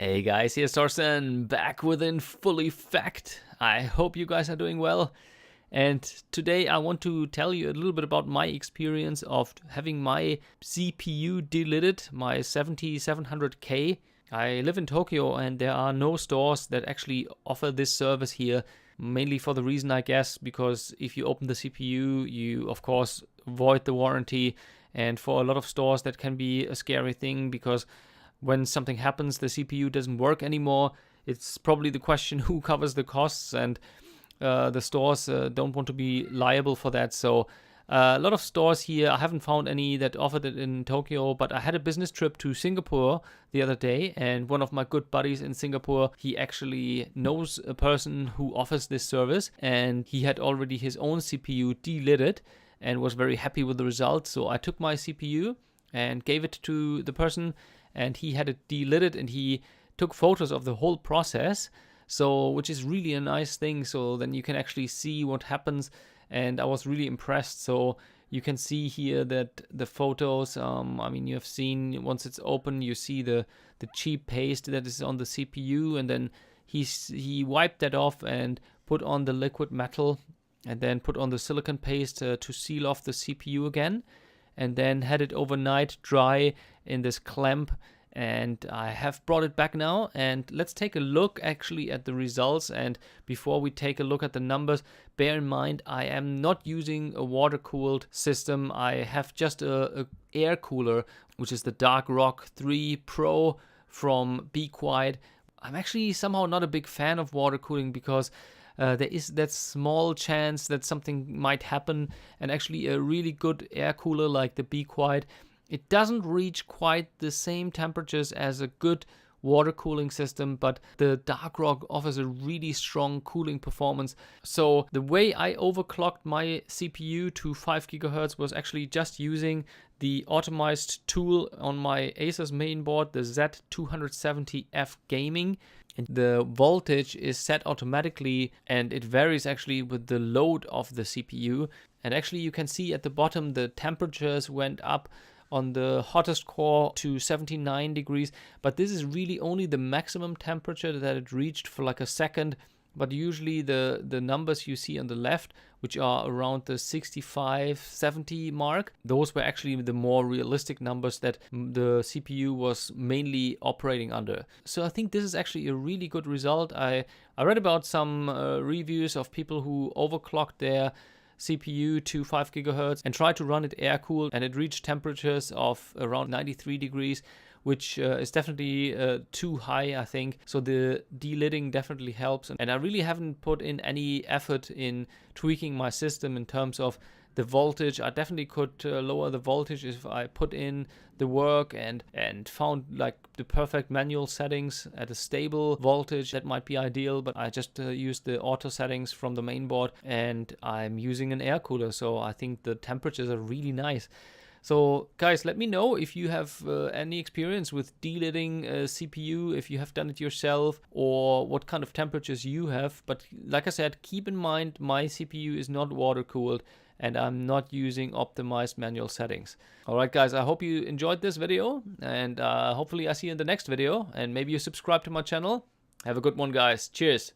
Hey guys, here's Thorsten, back within full effect. I hope you guys are doing well. And today I want to tell you a little bit about my experience of having my CPU delidded, my 7700K. I live in Tokyo and there are no stores that actually offer this service here, mainly for the reason, I guess, because if you open the CPU, you of course void the warranty. And for a lot of stores that can be a scary thing, because when something happens, the CPU doesn't work anymore. It's probably the question who covers the costs, and the stores don't want to be liable for that. So a lot of stores here, I haven't found any that offered it in Tokyo, but I had a business trip to Singapore the other day, and one of my good buddies in Singapore, he actually knows a person who offers this service, and he had already his own CPU delidded and was very happy with the results. So I took my CPU and gave it to the person, and he had it delidded, and he took photos of the whole process, so which is really a nice thing. So then you can actually see what happens, and I was really impressed. So you can see here that the photos, you have seen, once it's open, you see the cheap paste that is on the CPU, and then he wiped that off and put on the liquid metal, and then put on the silicone paste to seal off the CPU again, and then had it overnight dry in this clamp. And I have brought it back now, and let's take a look actually at the results. And before we take a look at the numbers, bear in mind I am not using a water-cooled system. I have just a air cooler, which is the Dark Rock 3 Pro from Be Quiet. I'm actually somehow not a big fan of water cooling, because there is that small chance that something might happen, and actually a really good air cooler like the Be Quiet, it doesn't reach quite the same temperatures as a good water cooling system, but the Dark Rock offers a really strong cooling performance. So the way I overclocked my CPU to 5 GHz was actually just using the automized tool on my Asus mainboard, the Z270F Gaming. And the voltage is set automatically, and it varies actually with the load of the CPU. And actually you can see at the bottom the temperatures went up on the hottest core to 79 degrees, but this is really only the maximum temperature that it reached for like a second. But usually the numbers you see on the left, which are around the 65-70 mark, those were actually the more realistic numbers that the CPU was mainly operating under. So I think this is actually a really good result. I read about some reviews of people who overclocked their CPU to 5 GHz and tried to run it air cooled, and it reached temperatures of around 93 degrees, which is definitely too high, I think. So the delidding definitely helps, and I really haven't put in any effort in tweaking my system in terms of the voltage. I definitely could lower the voltage if I put in the work and found like the perfect manual settings at a stable voltage. That might be ideal, but I just used the auto settings from the mainboard, and I'm using an air cooler, so I think the temperatures are really nice. So guys, let me know if you have any experience with delidding a CPU, if you have done it yourself, or what kind of temperatures you have. But like I said, keep in mind my CPU is not water cooled, and I'm not using optimized manual settings. Alright guys, I hope you enjoyed this video, and hopefully I see you in the next video, and maybe you subscribe to my channel. Have a good one guys. Cheers.